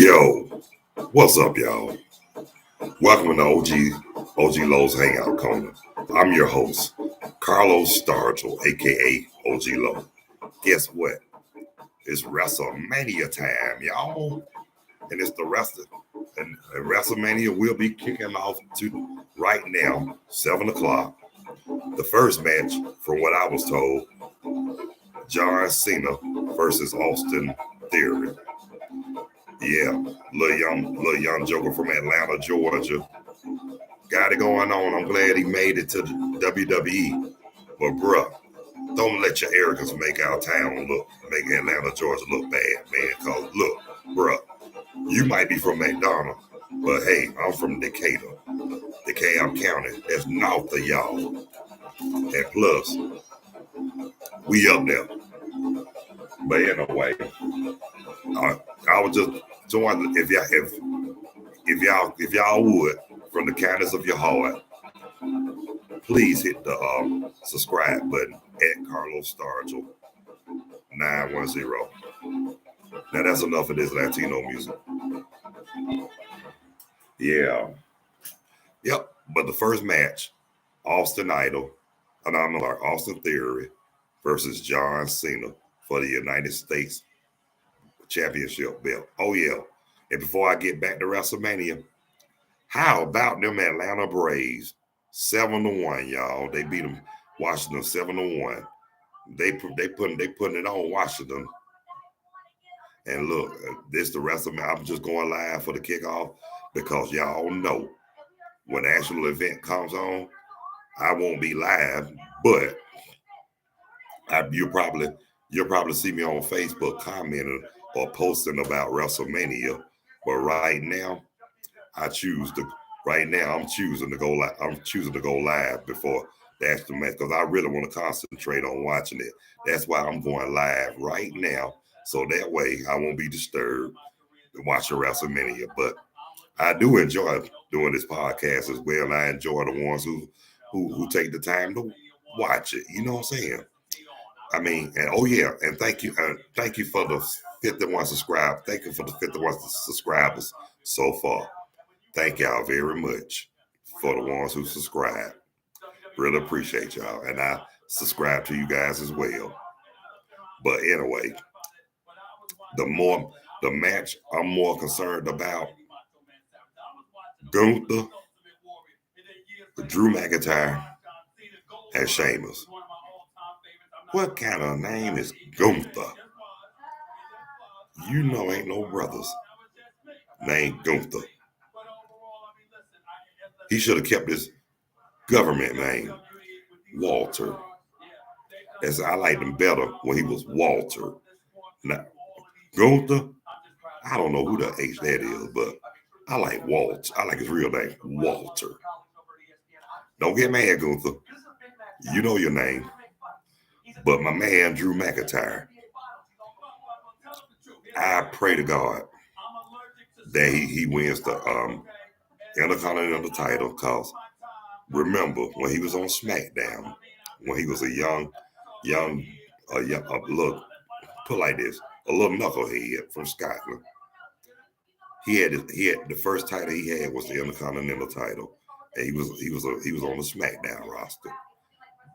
Yo, what's up, y'all? Welcome to OG Lowe's Hangout Corner. I'm your host, Carlos Stargell, aka OG Lowe. Guess what? It's WrestleMania time, y'all, and it's the and WrestleMania will be kicking off to right now, 7 o'clock. The first match, from what I was told, John Cena versus Austin Theory. Yeah, little young joker from Atlanta, Georgia. Got it going on. I'm glad he made it to the WWE. But bruh, don't let your arrogance make make Atlanta, Georgia look bad, man. Cause look, bruh, you might be from McDonough, but hey, I'm from Decatur, DeKalb County. That's north of y'all. And plus, we up there. But anyway, I was just join if y'all would, from the kindness of your heart, please hit the subscribe button at Carlos Stargell 910. Now that's enough of this Latino music. Yeah. Yep. But the first match, Austin Theory versus John Cena for the United States Championship belt. Oh yeah. And before I get back to WrestleMania, how about them Atlanta Braves? 7-1, y'all. They beat them Washington 7-1. They putting it on Washington. And look, this the WrestleMania. I'm just going live for the kickoff because y'all know when the actual event comes on, I won't be live, but you'll probably see me on Facebook commenting or posting about WrestleMania. But right now, I'm choosing to go live. I'm choosing to go live before the actual match because I really want to concentrate on watching it. That's why I'm going live right now. So that way I won't be disturbed watching WrestleMania. But I do enjoy doing this podcast as well. I enjoy the ones who take the time to watch it. You know what I'm saying? I mean, and oh yeah, and thank you for the 51 subscribers. Thank you for the 51 subscribers so far. Thank y'all very much for the ones who subscribe. Really appreciate y'all, and I subscribe to you guys as well. But anyway, the match I'm more concerned about, Gunther, Drew McIntyre, and Sheamus. What kind of name is Gunther? You know ain't no brothers named Gunther. He should have kept his government name, Walter. As I liked him better when he was Walter. Now, Gunther, I don't know who the H that is, but I like Walt. I like his real name, Walter. Don't get mad, Gunther. You know your name. But my man, Drew McIntyre, I pray to God that he wins the Intercontinental title because remember when he was on SmackDown, when he was a look, put like this, a little knucklehead from Scotland. He had the first title he had was the Intercontinental title, and he was on the SmackDown roster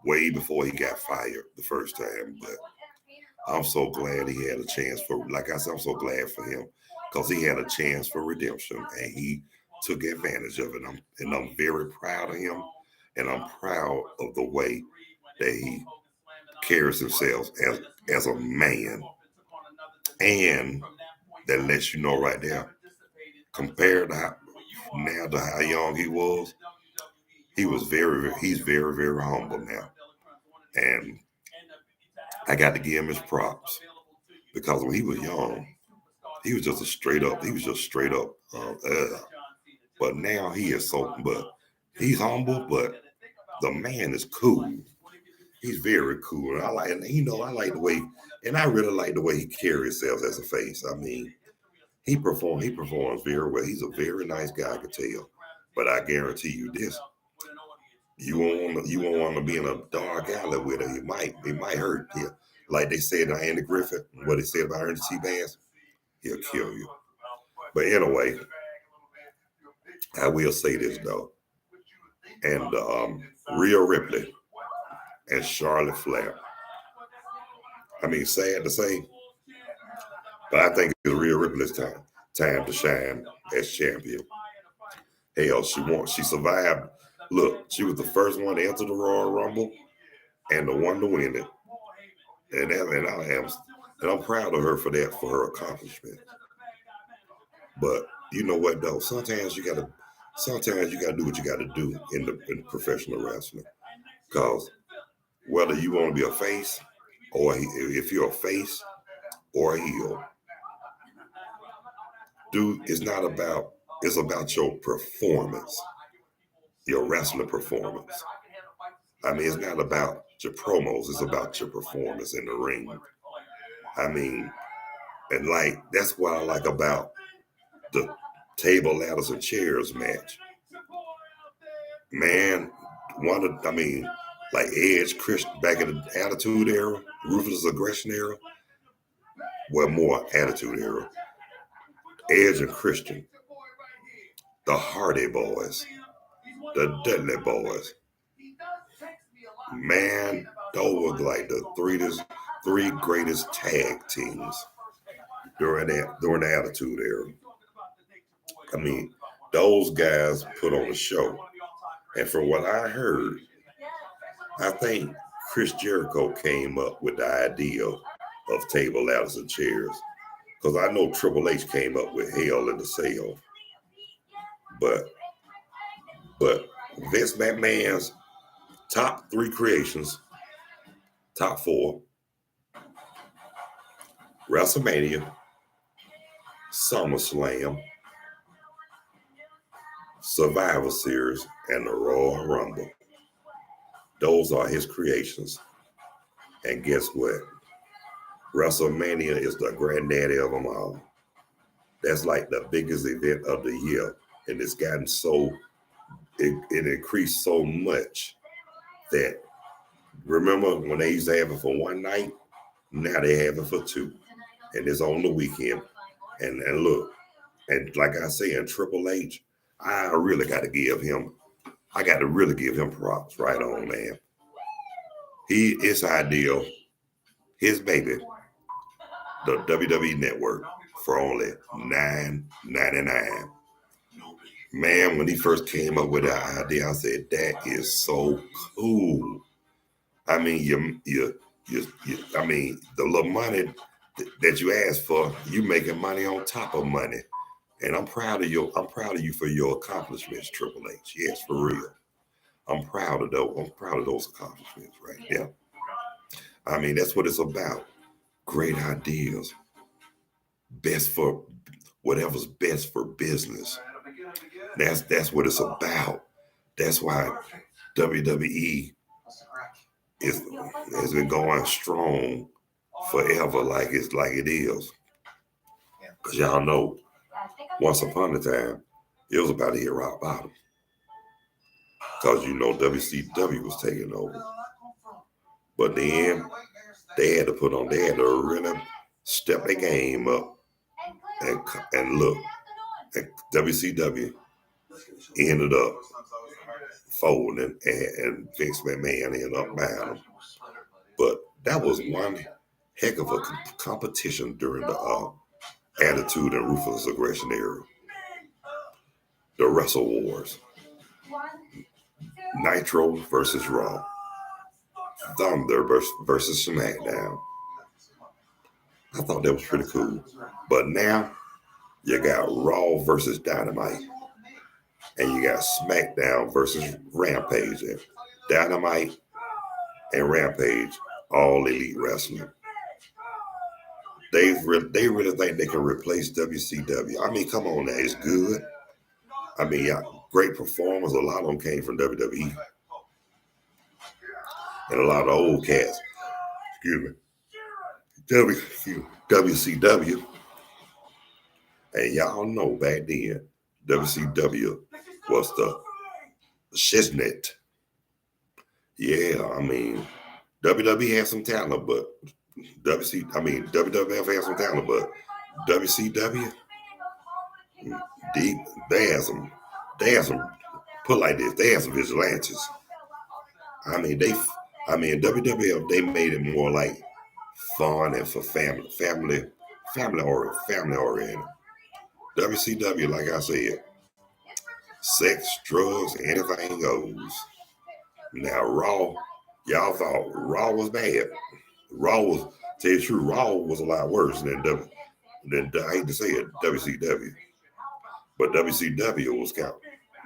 way before he got fired the first time. But I'm so glad he had a chance like I said, I'm so glad for him because he had a chance for redemption and he took advantage of it. I'm very proud of him, and I'm proud of the way that he carries himself as a man. And that lets you know right there, compared to how young he was, he's very, very humble now. And I got to give him his props because when he was young, he was just straight up. But now he's humble, but the man is cool. He's very cool. And I like the way, and I really like the way he carries himself as a face. I mean, he performs very well. He's a very nice guy, I can tell. But I guarantee you this. You won't want to be in a dark alley with him. It might hurt you. Like they said to Andy Griffith, what they said about Ernest T. Bass, he'll kill you. But anyway, I will say this though. And Rhea Ripley and Charlotte Flair. I mean, sad to say, but I think it's Rhea Ripley's time to shine as champion. Hell, she survived. Look, she was the first one to enter the Royal Rumble and the one to win it. And I'm proud of her for that, for her accomplishment. But you know what though? Sometimes you gotta do what you gotta do in professional wrestling. Cause whether you want to be a face or if you're a face or a heel, dude, it's about your performance, your wrestling performance. I mean, it's not about your promos, it's about your performance in the ring. I mean, and like that's what I like about the table, ladders, and chairs match. Man, like Edge, Christian back in the Attitude Era, Ruthless Aggression Era, well, more Attitude Era. Edge and Christian, the Hardy Boys, the Dudley Boys. Man, those were like the three greatest tag teams during the Attitude Era. I mean, those guys put on a show. And from what I heard, I think Chris Jericho came up with the idea of table, ladders, and chairs. Because I know Triple H came up with Hell in the Cell. But Vince McMahon's top three creations, top four, WrestleMania, SummerSlam, Survivor Series, and the Royal Rumble. Those are his creations. And guess what? WrestleMania is the granddaddy of them all. That's like the biggest event of the year. And it's gotten it increased so much that, remember when they used to have it for one night? Now they have it for two. And it's on the weekend. And look, and like I say, in Triple H, I really got to give him props. Right on, man. It's ideal. His baby, the WWE Network, for only $9.99. Man, when he first came up with that idea, I said, that is so cool. I mean, I mean, the little money that you asked for, you making money on top of money. And I'm proud of you for your accomplishments, Triple H. Yes, for real. I'm proud of those accomplishments right there. I mean, that's what it's about. Great ideas. Whatever's best for business. That's what it's about. That's why WWE has been going strong forever, like it is. Because y'all know, once upon a time, it was about to hit rock bottom. Because WCW was taking over. But then they had to really step their game up and look. And WCW ended up folding and Vince McMahon ended up buying them. But that was one heck of a competition during the Attitude and Ruthless Aggression Era. The Wrestle Wars. Nitro versus Raw. Thunder versus SmackDown. I thought that was pretty cool. But now you got Raw versus Dynamite. And you got SmackDown versus Rampage. Dynamite and Rampage, all elite wrestling. They really think they can replace WCW. I mean, come on now, it's good. I mean, great performers. A lot of them came from WWE. And a lot of old cats, WCW. And y'all know back then, WCW was the shiznit. Yeah, I mean, WWE had some talent, but WWF had some talent, but WCW, deep. They had some. They had some. Put like this. They had some vigilantes. I mean, WWF. They made it more like fun and for family oriented. WCW, like I said, sex, drugs, anything goes. Now Raw, y'all thought Raw was bad. Raw was, tell you the truth, Raw was a lot worse than I hate to say it, WCW. But WCW was kind of,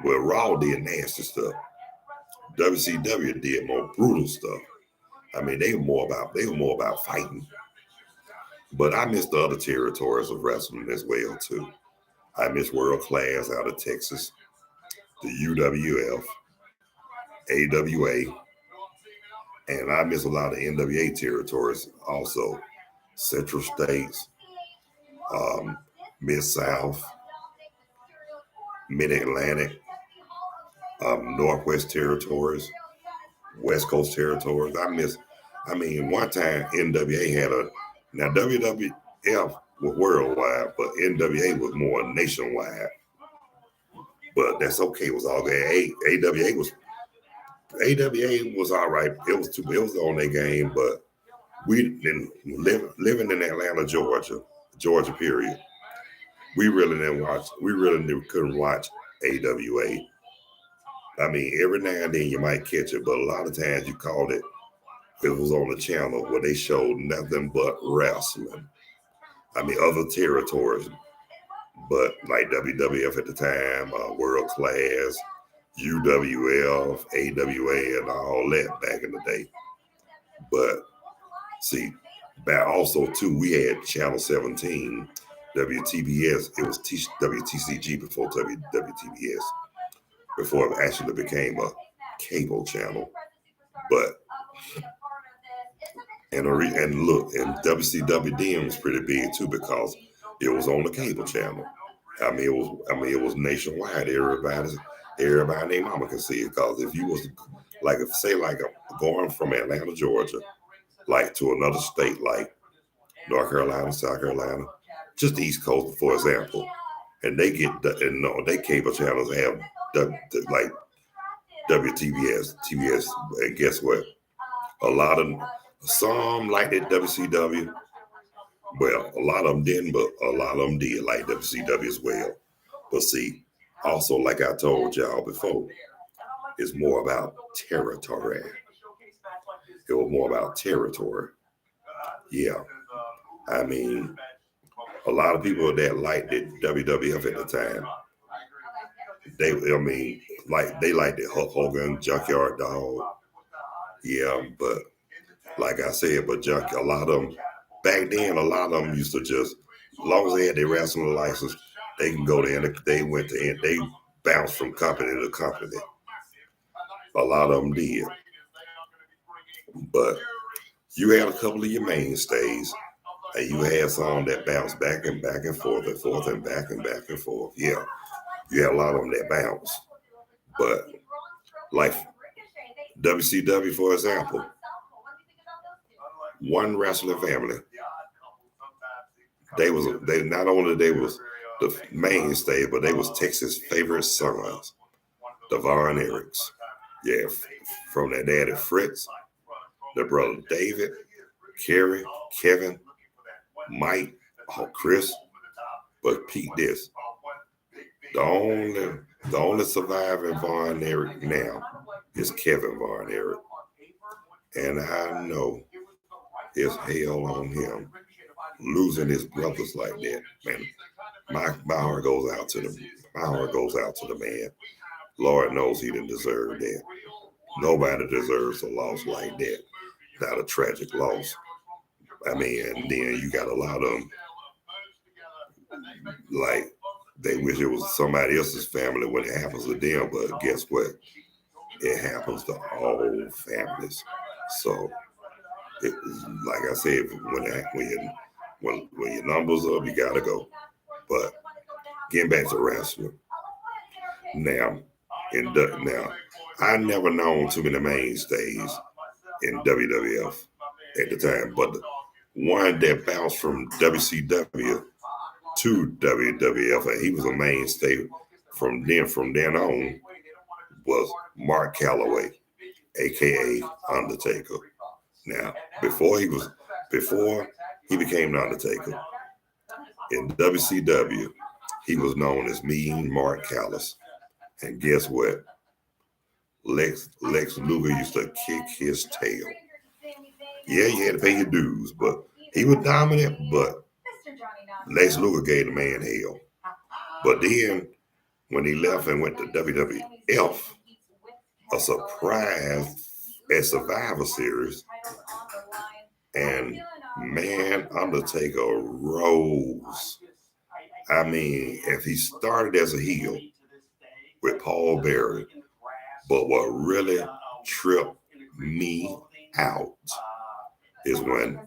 well, Raw did nasty stuff. WCW did more brutal stuff. I mean, they were more about fighting. But I miss the other territories of wrestling as well too. I miss World Class out of Texas, the UWF, AWA, and I miss a lot of NWA territories also. Central States, Mid South, Mid Atlantic, Northwest territories, West Coast territories. I mean, one time NWA had now WWF was worldwide, but NWA was more nationwide. But that's okay. It was all good. AWA was all right. It was on their game, but we didn't living in Atlanta, Georgia period. We really couldn't watch AWA. I mean, every now and then you might catch it, but a lot of times you called it. It was on the channel where they showed nothing but wrestling. I mean, other territories, but like WWF at the time, World Class, UWF, AWA, and all that back in the day. But see, back also too, we had Channel 17, WTBS. It was WTCG before WTBS, before it actually became a cable channel. But and WCW then was pretty big too because it was on the cable channel. I mean, it was nationwide. Everybody and their mama could see it. Because if you was going from Atlanta, Georgia, like to another state like North Carolina, South Carolina, just the East Coast, for example, and they cable channels have like WTBS, TBS, and guess what? A lot of some liked it WCW. Well, a lot of them didn't, but a lot of them did like WCW as well. But see, also like I told y'all before, it's more about territory. It was more about territory. Yeah. I mean, a lot of people that liked it WWF at the time, they liked it Hulk Hogan, Junkyard Dog. Yeah, but like I said, a lot of them back then, a lot of them used to just, as long as they had their wrestling license, they can go there and they bounced from company to company. A lot of them did. But you had a couple of your mainstays, and you had some that bounced back and forth and forth and back and forth. Yeah, you had a lot of them that bounced. But like WCW, for example, one wrestling family. They was the mainstay, but they was Texas' favorite sons, the Von Erichs. Yeah, from their daddy Fritz, their brother David, Kerry, Kevin, Mike, Chris. But Pete, this the only surviving Von Erich now is Kevin Von Erich, and I know it's hell on him losing his brothers like that. Man, my heart goes out to the man. Lord knows he didn't deserve that. Nobody deserves a loss like that. Not a tragic loss. I mean, and then you got a lot of them, like, they wish it was somebody else's family when it happens to them, but guess what? It happens to all families. So, like I said, when your numbers up, you gotta go. But getting back to wrestling, now I never known too many mainstays in WWF at the time, but the one that bounced from WCW to WWF, and he was a mainstay from then on was Mark Calloway, aka Undertaker. Now, before he became the Undertaker in WCW, he was known as Mean Mark Callis. And guess what? Lex Luger used to kick his tail. Yeah, you had to pay your dues, but he was dominant, but Lex Luger gave the man hell. But then when he left and went to WWF, a surprise at Survivor Series, and man, Undertaker rose. I mean, if he started as a heel with Paul Bearer, but what really tripped me out is when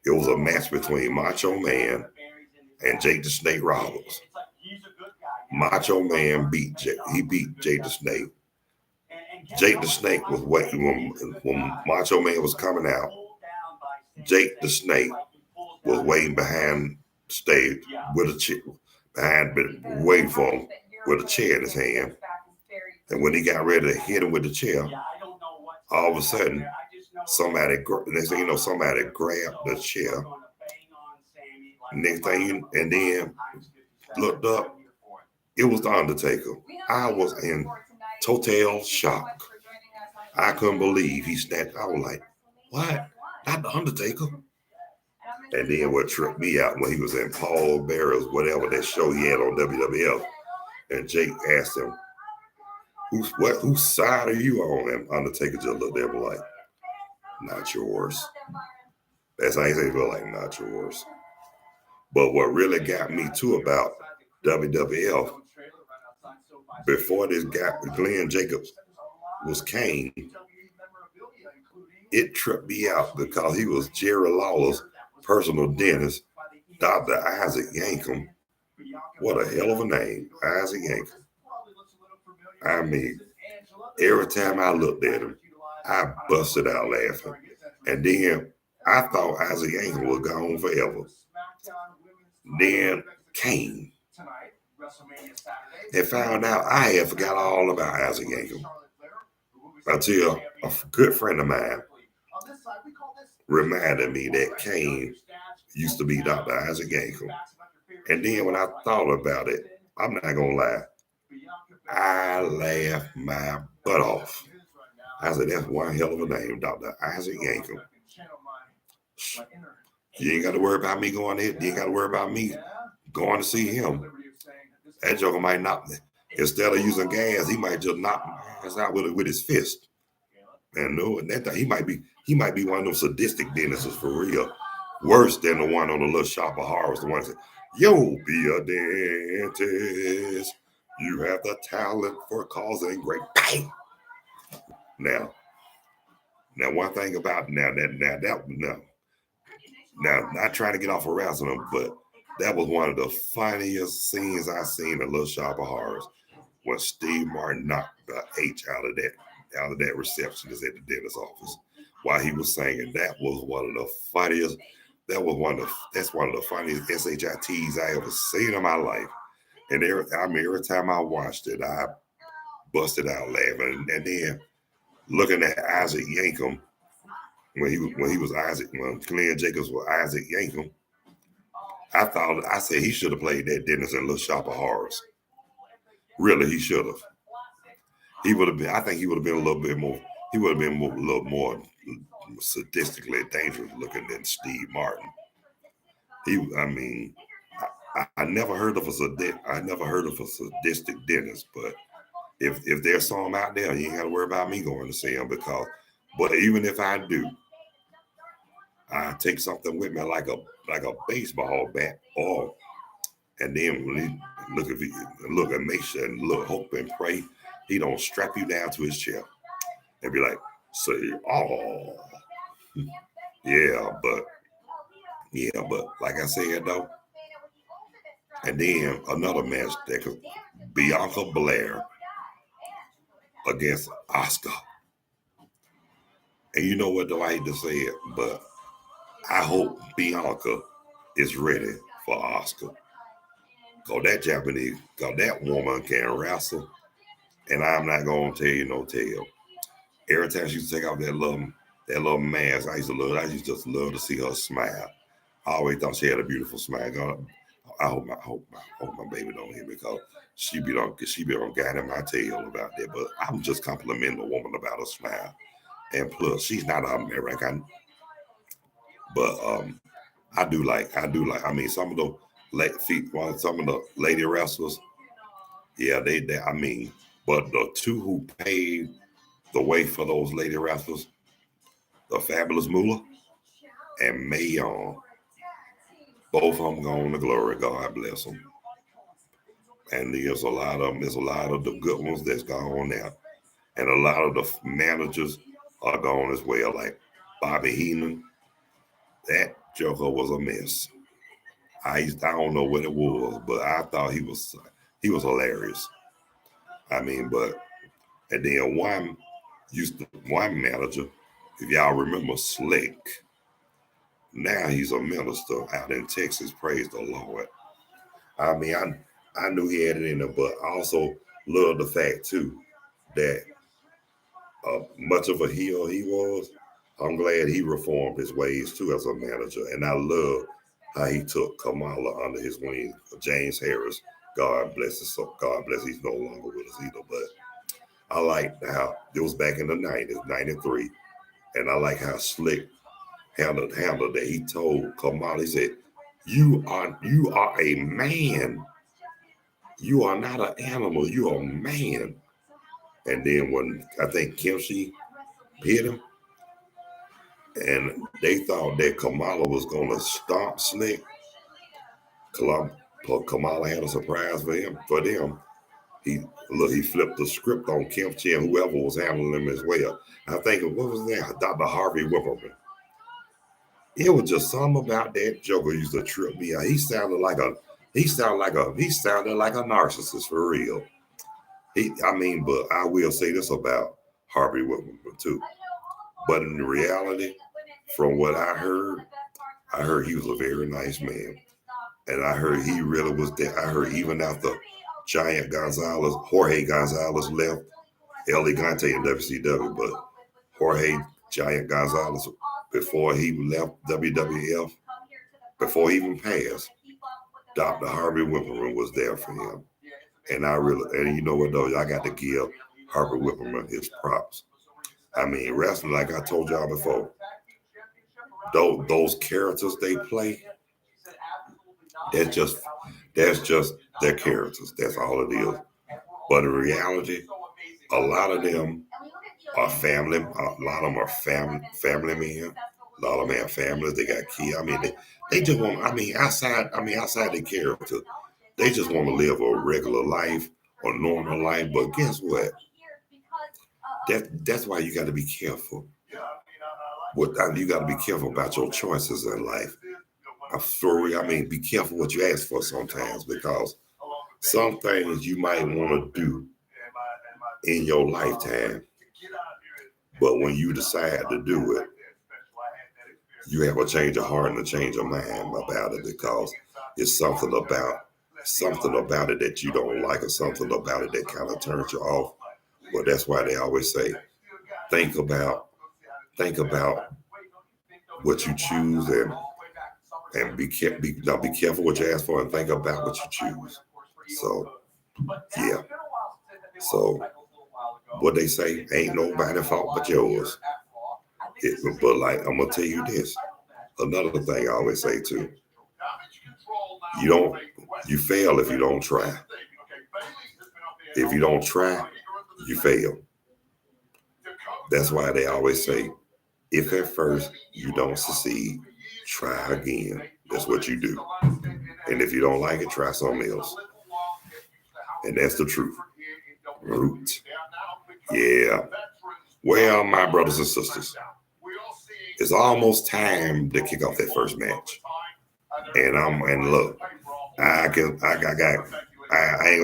it was a match between Macho Man and Jake the Snake Roberts. Macho Man beat Jake the Snake. Jake the Snake was waiting when Macho Man was coming out. Jake the Snake was waiting behind stage with a chair, waiting for him with a chair in his hand. And when he got ready to hit him with the chair, all of a sudden, somebody grabbed the chair. Next thing, and then looked up, it was the Undertaker. I was in total shock. I couldn't believe he snapped. I was like, what? Not the Undertaker? And then what tripped me out when he was in Paul Bearer's, whatever that show he had on WWF, and Jake asked him, whose side are you on? And Undertaker just looked at him like, not yours. That's how he said, like, not yours. But what really got me too about WWF, before this guy, Glenn Jacobs, was Kane, it tripped me out because he was Jerry Lawler's personal dentist, Dr. Isaac Yankem. What a hell of a name, Isaac Yankem. I mean, every time I looked at him, I busted out laughing. And then I thought Isaac Yankem was gone forever. Then Kane. And found out I had forgot all about Isaac Yankem until a good friend of mine reminded me that Kane used to be Dr. Isaac Yankem. And then when I thought about it, I'm not going to lie, I laughed my butt off. I said, that's one hell of a name, Dr. Isaac Yankem. You ain't got to worry about me going there. You ain't got to worry about me going to see him. That joker might not, instead of using gas, he might just knock us out with his fist. And no, and that he might be one of those sadistic dentists for real. Worse than the one on the Little Shop of Horrors, the one that said, "You'll be a dentist. You have the talent for causing great pain." Now, one thing about now, not trying to get off harassing him, but that was one of the funniest scenes I seen in Little Shop of Horrors when Steve Martin knocked the H out of that receptionist at the dentist's office while he was singing. That was one of the funniest. That's one of the funniest SHITs I ever seen in my life. And every time I watched it, I busted out laughing. And then looking at Isaac Yankem when Glenn Jacobs was Isaac Yankem, I said he should have played that dentist in Little Shop of Horrors. Really, he should have. He would have been. I think he would have been a little bit more. He would have been a little more sadistically dangerous looking than Steve Martin. I never heard of a sadistic dentist, but if there's some out there, you ain't got to worry about me going to see him but even if I do, I take something with me like a baseball bat, and then when he look and make sure and hope and pray he don't strap you down to his chair and be like, say, oh, yeah, but like I said though, and then another match that could Bianca Belair against Asuka. And you know what though, I hate to say it, but I hope Bianca is ready for Asuka. Cause that woman can wrestle, and I'm not gonna tell you no tale. Every time she used to take off that little mask, I used to just love to see her smile. I always thought she had a beautiful smile. God, I hope my baby don't hear me because she be on guiding my tail about that. But I'm just complimenting the woman about her smile. And plus, she's not American, but I mean, some of the some of the lady wrestlers, yeah, they. I mean, but the two who paved the way for those lady wrestlers, the Fabulous Moolah and Mae Young, both of them gone to glory. God bless them. And there's a lot of them. There's a lot of the good ones that's gone now, and a lot of the managers are gone as well. Like Bobby Heenan, that Joker was a mess. I don't know what it was, but I thought he was hilarious. I mean, but and then one manager, if y'all remember Slick, now he's a minister out in Texas. Praise the Lord. I mean, I knew he had it in there, but I also love the fact too that much of a heel he was. I'm glad he reformed his ways too as a manager, and I love how he took Kamala under his wing. James Harris, God bless his soul. God bless he's no longer with us either. But I like how it was back in the 90s, 93, and I like how Slick handled that. He told Kamala, he said, "You are a man. You are not an animal. You are a man." And then when I think Kimchi hit him, and they thought that Kamala was gonna stomp Slick, Kamala had a surprise for him. For them, he flipped the script on Kimchi and whoever was handling him as well. I think what was that? Dr. Harvey Whipperman. It was just something about that Joker used to trip me out. He sounded like a narcissist for real. I mean, but I will say this about Harvey Whipperman too. But in reality, from what I heard he was a very nice man. And I heard he really was there. I heard even after Jorge Gonzalez left El Gigante in WCW, but Jorge Giant Gonzalez, before he left WWF, before he even passed, Dr. Harvey Whipperman was there for him. And you know what though, I got to give Harvey Whipperman his props. I mean, wrestling, like I told y'all before, those characters they play, that's just that's just their characters. That's all it is. But in reality, a lot of them are family. A lot of them are family men. A lot of them have families. They got kids. I mean, they just want. Outside their character, they just want to live a regular life or normal life. But guess what? That's why you got to be careful. You got to be careful about your choices in life. Be careful what you ask for sometimes because some things you might want to do in your lifetime, but when you decide to do it, you have a change of heart and a change of mind about it because it's something about it that you don't like or something about it that kind of turns you off. Well, that's why they always say, think about think about what you choose and be careful what you ask for and think about what you choose. So yeah. So what they say ain't nobody fault but yours. But like I'm gonna tell you this. Another thing I always say too. You don't you fail if you don't try. If you don't try, you fail. That's why they always say, if at first you don't succeed, try again. That's what you do. And if you don't like it, try something else. And that's the truth. Root. Yeah. Well, my brothers and sisters, it's almost time to kick off that first match. And look, I ain't gonna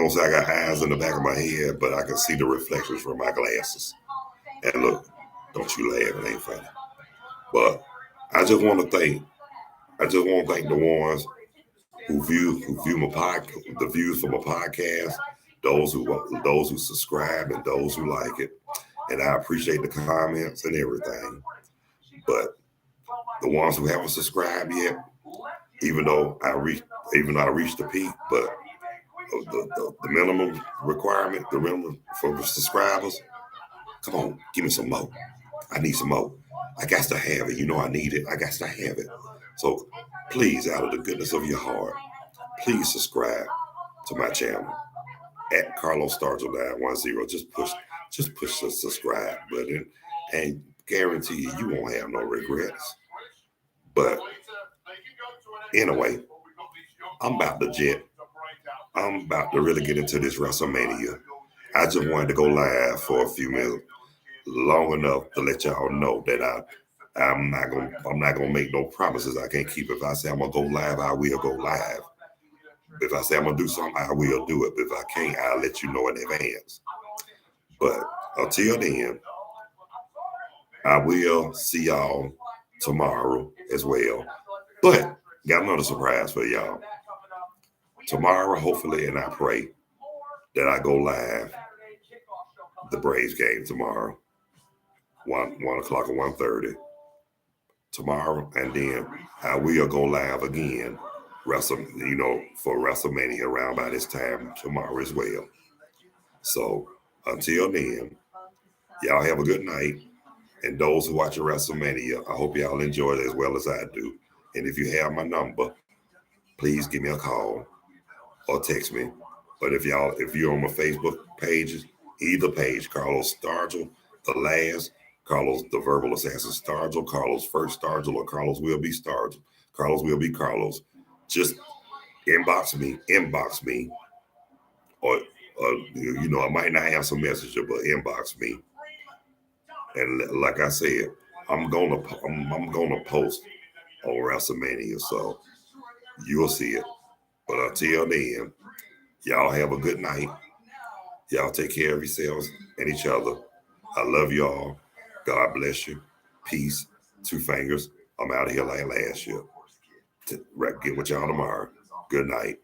say I got eyes in the back of my head, but I can see the reflections from my glasses. And look, don't you laugh, it ain't funny. But I just want to thank the ones who view my the views from my podcast, those who subscribe and those who like it, and I appreciate the comments and everything. But the ones who haven't subscribed yet, even though I reached I reached the peak, but the minimum requirement, the minimum for the subscribers, come on, give me some more. I need some more. I got to have it. You know I need it. I got to have it. So please, out of the goodness of your heart, please subscribe to my channel at Carlos Stargell 910. Just push the subscribe button and guarantee you won't have no regrets. But anyway, I'm about to jet. I'm about to really get into this WrestleMania. I just wanted to go live for a few minutes, long enough to let y'all know that I'm not gonna make no promises I can't keep. If I say I'm gonna go live, I will go live. If I say I'm gonna do something, I will do it. But if I can't, I'll let you know in advance. But until then, I will see y'all tomorrow as well. But got another surprise for y'all. Tomorrow, hopefully, and I pray that I go live the Braves game tomorrow, 1 o'clock or 1:30 tomorrow, and then I will go live again, for WrestleMania around by this time tomorrow as well. So until then, y'all have a good night. And those who watch WrestleMania, I hope y'all enjoy it as well as I do. And if you have my number, please give me a call or text me. But if you're on my Facebook pages, either page, Carlos Stargell, the last, Carlos the Verbal Assassin Stargell, Carlos First Stargell, or Carlos Will Be Stargell. Carlos will be Carlos. Just inbox me, or I might not have some messenger, but inbox me. And like I said, I'm gonna post on WrestleMania, so you'll see it. But until then, y'all have a good night. Y'all take care of yourselves and each other. I love y'all. God bless you. Peace. Two fingers. I'm out of here like last year. Get with y'all tomorrow. Good night.